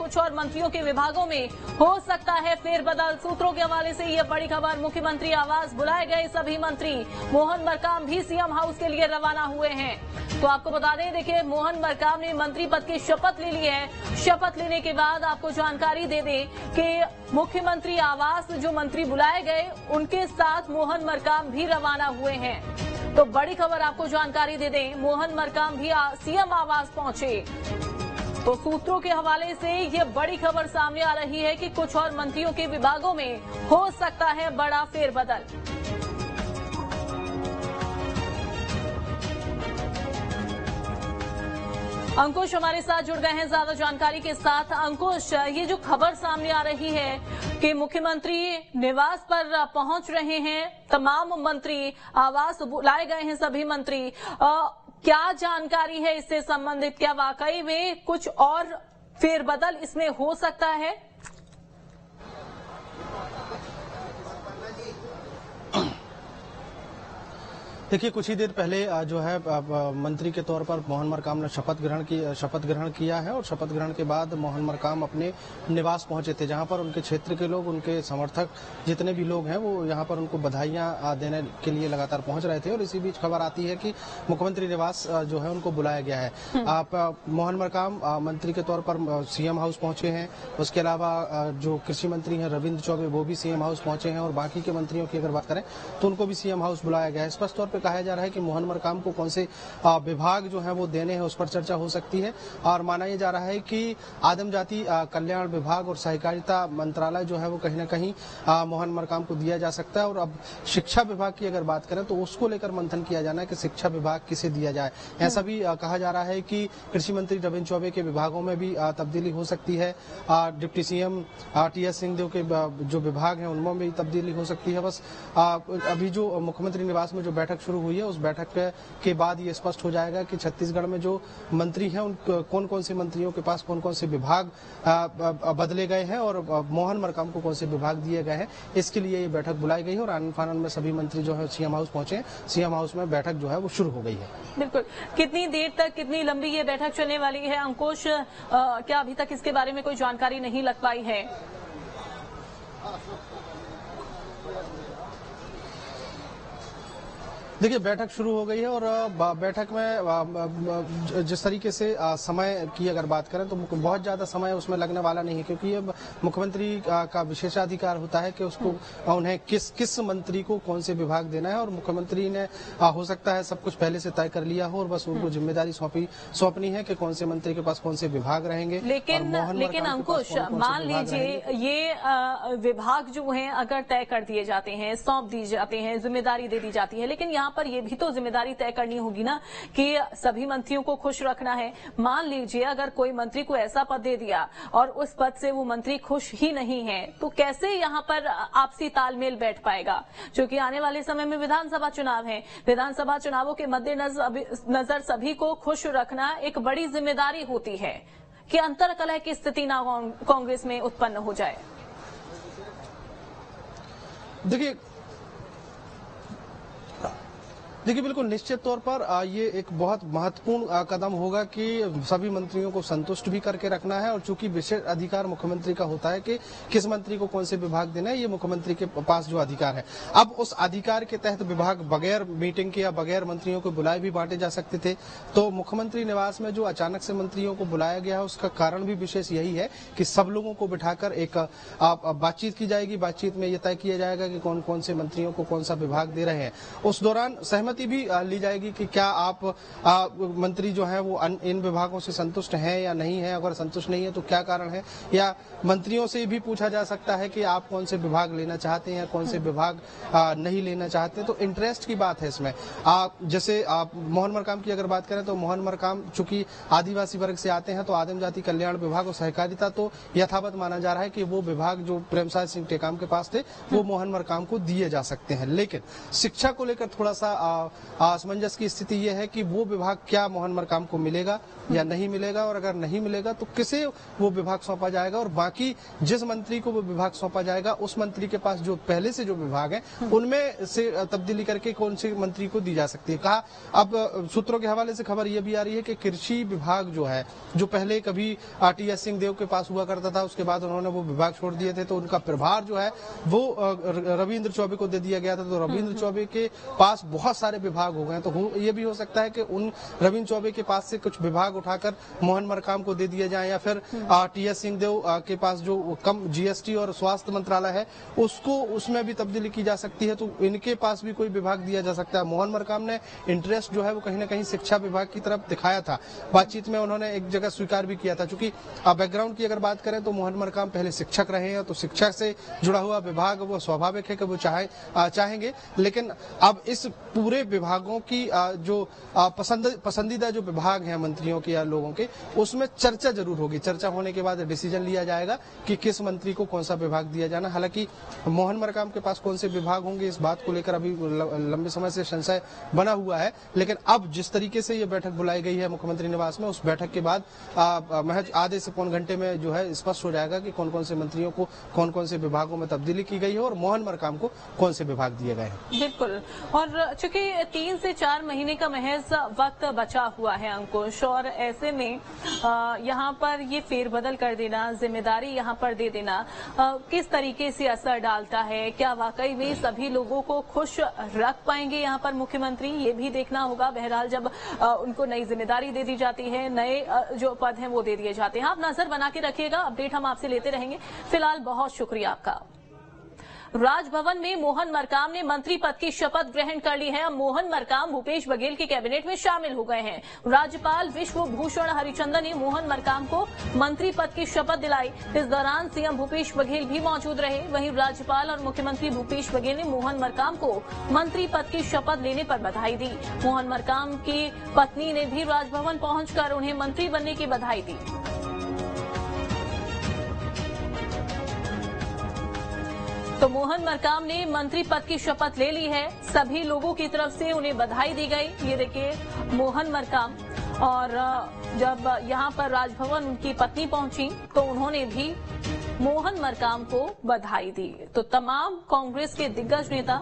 कुछ और मंत्रियों के विभागों में हो सकता है फेरबदल। सूत्रों के हवाले से यह बड़ी खबर। मुख्यमंत्री आवास बुलाए गए सभी मंत्री। मोहन मरकाम भी सीएम हाउस के लिए रवाना हुए हैं। तो आपको बता दें, देखिए मोहन मरकाम ने मंत्री पद की शपथ ले ली है। शपथ लेने के बाद आपको जानकारी दे दें कि मुख्यमंत्री आवास जो मंत्री बुलाए गए उनके साथ मोहन मरकाम भी रवाना हुए हैं। तो बड़ी खबर आपको जानकारी दे दें, मोहन मरकाम भी सीएम आवास पहुंचे। तो सूत्रों के हवाले से यह बड़ी खबर सामने आ रही है कि कुछ और मंत्रियों के विभागों में हो सकता है बड़ा फेरबदल। अंकुश हमारे साथ जुड़ गए हैं ज्यादा जानकारी के साथ। अंकुश, ये जो खबर सामने आ रही है कि मुख्यमंत्री निवास पर पहुंच रहे हैं तमाम मंत्री, आवास बुलाए गए हैं सभी मंत्री, क्या जानकारी है इससे संबंधित? क्या वाकई में कुछ और फेरबदल इसमें हो सकता है? देखिए, कुछ ही देर पहले जो है मंत्री के तौर पर मोहन मरकाम ने शपथ ग्रहण किया है और शपथ ग्रहण के बाद मोहन मरकाम अपने निवास पहुंचे थे, जहां पर उनके क्षेत्र के लोग, उनके समर्थक जितने भी लोग हैं वो यहां पर उनको बधाइयां देने के लिए लगातार पहुंच रहे थे। और इसी बीच खबर आती है कि मुख्यमंत्री निवास जो है उनको बुलाया गया है। मोहन मरकाम मंत्री के तौर पर सीएम हाउस पहुंचे हैं। उसके अलावा जो कृषि मंत्री हैं रविंद्र चौबे, वो भी सीएम हाउस पहुंचे हैं। और बाकी के मंत्रियों की अगर बात करें तो उनको भी सीएम हाउस बुलाया गया है। स्पष्ट तौर पर कहा जा रहा है कि मोहन मरकाम को कौन से विभाग जो है वो देने हैं उस पर चर्चा हो सकती है। और माना यह जा रहा है कि आदिम जाति कल्याण विभाग और सहकारिता मंत्रालय जो है वो कहीं ना कहीं मोहन मरकाम को दिया जा सकता है। और अब शिक्षा विभाग की अगर बात करें तो उसको लेकर मंथन किया जाना है कि शिक्षा विभाग किसे दिया जाए। ऐसा भी कहा जा रहा है कि कृषि मंत्री रविंद्र चौबे के विभागों में भी तब्दीली हो सकती है। डिप्टी सीएम टीएस सिंहदेव के जो विभाग हैं उनमें भी तब्दीली हो सकती है। बस अभी जो मुख्यमंत्री निवास में जो बैठक शुरू हुई है उस बैठक के बाद ये स्पष्ट हो जाएगा कि छत्तीसगढ़ में जो मंत्री हैं उन कौन कौन से मंत्रियों के पास कौन कौन से विभाग बदले गए हैं और मोहन मरकाम को कौन से विभाग दिए गए हैं। इसके लिए ये बैठक बुलाई गई है और आनन फानन में सभी मंत्री जो है सीएम हाउस पहुंचे। सीएम हाउस में बैठक जो है वो शुरू हो गई है। बिल्कुल, कितनी देर तक, कितनी लंबी ये बैठक चलने वाली है अंकुश? क्या अभी तक इसके बारे में कोई जानकारी नहीं लग पाई है? देखिए, बैठक शुरू हो गई है और बैठक में जिस तरीके से समय की अगर बात करें तो बहुत ज्यादा समय उसमें लगने वाला नहीं है, क्योंकि ये मुख्यमंत्री का विशेषाधिकार होता है कि उसको उन्हें किस मंत्री को कौन से विभाग देना है। और मुख्यमंत्री ने हो सकता है सब कुछ पहले से तय कर लिया हो और बस उनको जिम्मेदारी सौंपनी है कि कौन से मंत्री के पास कौन से विभाग रहेंगे। लेकिन अंकुश, मान लीजिए ये विभाग जो है अगर तय कर दिए जाते हैं, सौंप दिए जाते हैं, जिम्मेदारी दे दी जाती है, लेकिन यहाँ पर ये भी तो जिम्मेदारी तय करनी होगी ना कि सभी मंत्रियों को खुश रखना है। मान लीजिए अगर कोई मंत्री को ऐसा पद दे दिया और उस पद से वो मंत्री खुश ही नहीं है, तो कैसे यहाँ पर आपसी तालमेल बैठ पाएगा? क्योंकि आने वाले समय में विधानसभा चुनाव है। विधानसभा चुनावों के मद्देनजर सभी को खुश रखना एक बड़ी जिम्मेदारी होती है कि अंतर्कलह की स्थिति ना कांग्रेस में उत्पन्न हो जाए। देखिए, बिल्कुल निश्चित तौर पर ये एक बहुत महत्वपूर्ण कदम होगा कि सभी मंत्रियों को संतुष्ट भी करके रखना है। और चूंकि विशेष अधिकार मुख्यमंत्री का होता है कि किस मंत्री को कौन से विभाग देना है, ये मुख्यमंत्री के पास जो अधिकार है। अब उस अधिकार के तहत विभाग बगैर मीटिंग के या बगैर मंत्रियों को बुलाए भी बांटे जा सकते थे। तो मुख्यमंत्री निवास में जो अचानक से मंत्रियों को बुलाया गया है उसका कारण भी विशेष यही है कि सब लोगों को बिठाकर एक बातचीत की जाएगी। बातचीत में यह तय किया जाएगा कि कौन कौन से मंत्रियों को कौन सा विभाग दे रहे हैं। उस दौरान सहमति भी ली जाएगी कि क्या आप मंत्री जो है वो इन विभागों से संतुष्ट हैं या नहीं है। अगर संतुष्ट नहीं है तो क्या कारण है, या मंत्रियों से भी पूछा जा सकता है कि आप कौन से विभाग लेना चाहते हैं, कौन से विभाग नहीं लेना चाहते। तो इंटरेस्ट की बात है इसमें। जैसे आप मोहन मरकाम की अगर बात करें तो मोहन मरकाम चूंकि आदिवासी वर्ग से आते हैं तो आदिम जाति कल्याण विभाग और सहकारिता तो यथावत माना जा रहा है कि वो विभाग जो प्रेमसाय सिंह टेकाम के पास थे वो मोहन मरकाम को दिए जा सकते हैं। लेकिन शिक्षा को लेकर थोड़ा सा असमंजस की स्थिति यह है कि वो विभाग क्या मोहन मरकाम को मिलेगा या नहीं मिलेगा, और अगर नहीं मिलेगा तो किसे वो विभाग सौंपा जाएगा, और बाकी जिस मंत्री को वो विभाग सौंपा जाएगा उस मंत्री के पास जो पहले से जो विभाग है उनमें से तब्दीली करके कौन से मंत्री को दी जा सकती है। कहा अब सूत्रों के हवाले से खबर यह भी आ रही है कि कृषि विभाग जो है, जो पहले कभी टी.एस. सिंहदेव के पास हुआ करता था, उसके बाद उन्होंने वो विभाग छोड़ दिए थे, तो उनका प्रभार जो है वो रविंद्र चौबे को दे दिया गया था। तो रविंद्र चौबे के पास बहुत सारे विभाग हो गए, तो ये भी हो सकता है कि उन रविंद्र चौबे के पास से कुछ विभाग उठाकर मोहन मरकाम को दे दिया जाए, या फिर टी.एस. सिंहदेव के पास जो कम जीएसटी और स्वास्थ्य मंत्रालय है उसको उसमें भी तब्दीली की जा सकती है, तो इनके पास भी कोई विभाग दिया जा सकता है। मोहन मरकाम ने इंटरेस्ट जो है वो कहीं ना कहीं शिक्षा विभाग की तरफ दिखाया था, बातचीत में उन्होंने एक जगह स्वीकार भी किया था। चूंकि बैकग्राउंड की अगर बात करें तो मोहन मरकाम पहले शिक्षक रहे हैं, तो शिक्षा से जुड़ा हुआ विभाग वो स्वाभाविक है कि वो चाहेंगे, लेकिन अब इस पूरे विभागों की जो पसंदीदा जो विभाग हैं मंत्रियों के या लोगों के, उसमें चर्चा जरूर होगी। चर्चा होने के बाद डिसीजन लिया जाएगा कि किस मंत्री को कौन सा विभाग दिया जाना। हालांकि मोहन मरकाम के पास कौन से विभाग होंगे इस बात को लेकर अभी लंबे समय से संशय बना हुआ है, लेकिन अब जिस तरीके से ये बैठक बुलाई गई है मुख्यमंत्री निवास में, उस बैठक के बाद महज आधे से पौन घंटे में जो है स्पष्ट हो जाएगा कि कौन कौन से मंत्रियों को कौन कौन से विभागों में तब्दीली की गई है और मोहन मरकाम को कौन से विभाग दिए गए हैं। बिल्कुल, और चूंकि 3 से 4 महीने का महज वक्त बचा हुआ है अंकुश, और ऐसे में यहाँ पर ये फेरबदल कर देना, जिम्मेदारी यहाँ पर दे देना किस तरीके से असर डालता है? क्या वाकई में सभी लोगों को खुश रख पाएंगे यहाँ पर मुख्यमंत्री? ये भी देखना होगा। बहरहाल जब उनको नई जिम्मेदारी दे दी जाती है, नए जो पद हैं वो दे दिए जाते हैं। आप नजर बना के रखिएगा, अपडेट हम आपसे लेते रहेंगे। फिलहाल बहुत शुक्रिया आपका। राजभवन में मोहन मरकाम ने मंत्री पद की शपथ ग्रहण कर ली है। अब मोहन मरकाम भूपेश बघेल के कैबिनेट में शामिल हो गए हैं। राज्यपाल विश्वभूषण हरिचंदन ने मोहन मरकाम को मंत्री पद की शपथ दिलाई। इस दौरान सीएम भूपेश बघेल भी मौजूद रहे। वहीं राज्यपाल और मुख्यमंत्री भूपेश बघेल ने मोहन मरकाम को मंत्री पद की शपथ लेने पर बधाई दी। मोहन मरकाम की पत्नी ने भी राजभवन पहुंचकर उन्हें मंत्री बनने की बधाई दी। तो मोहन मरकाम ने मंत्री पद की शपथ ले ली है। सभी लोगों की तरफ से उन्हें बधाई दी गई। ये देखिए मोहन मरकाम, और जब यहाँ पर राजभवन उनकी पत्नी पहुंची तो उन्होंने भी मोहन मरकाम को बधाई दी। तो तमाम कांग्रेस के दिग्गज नेता,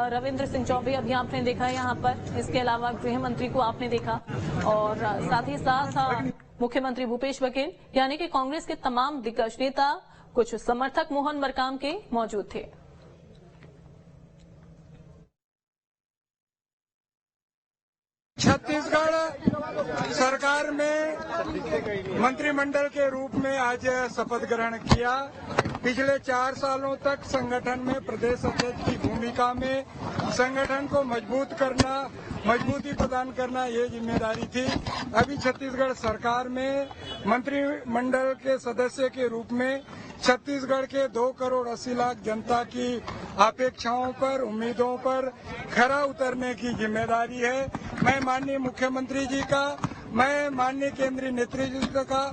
रविंद्र सिंह चौबे अभी आपने देखा यहाँ पर, इसके अलावा गृह मंत्री को आपने देखा, और साथ ही साथ मुख्यमंत्री भूपेश बघेल, यानी कि कांग्रेस के तमाम दिग्गज नेता, कुछ समर्थक मोहन मरकाम के मौजूद थे। छत्तीसगढ़ सरकार में मंत्रिमंडल के रूप में आज शपथ ग्रहण किया। पिछले 4 सालों तक संगठन में प्रदेश अध्यक्ष की भूमिका में संगठन को मजबूत करना, मजबूती प्रदान करना ये जिम्मेदारी थी। अभी छत्तीसगढ़ सरकार में मंत्रिमंडल के सदस्य के रूप में छत्तीसगढ़ के 2 करोड़ 80 लाख जनता की अपेक्षाओं पर, उम्मीदों पर खरा उतरने की जिम्मेदारी है। मैं माननीय मुख्यमंत्री जी का, मैं माननीय केंद्रीय नेतृत्व का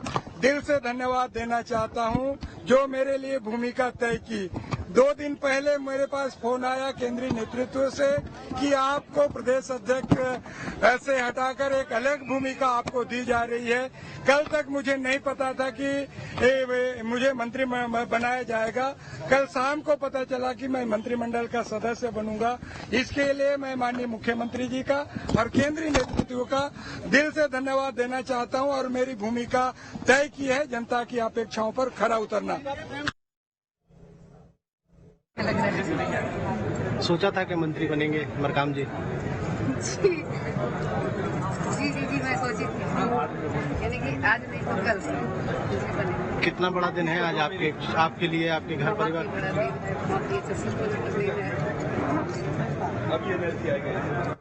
दिल से धन्यवाद देना चाहता हूं, जो मेरे लिए भूमिका तय की। 2 दिन पहले मेरे पास फोन आया केंद्रीय नेतृत्व से कि आपको प्रदेश अध्यक्ष से हटाकर एक अलग भूमिका आपको दी जा रही है। कल तक मुझे नहीं पता था कि मुझे मंत्री बनाया जाएगा। कल शाम को पता चला कि मैं मंत्रिमंडल का सदस्य बनूंगा। इसके लिए मैं माननीय मुख्यमंत्री जी का और केंद्रीय नेतृत्व का दिल से धन्यवाद देना चाहता हूं, और मेरी भूमिका तय की है जनता की अपेक्षाओं पर खरा उतरना। सोचा था कि मंत्री बनेंगे मरकाम जी? जी मैं सोची थी, यानी कि आज नहीं तो कल बने। कितना बड़ा दिन है आज आपके लिए, आपके घर परिवार? बड़ा दिन है,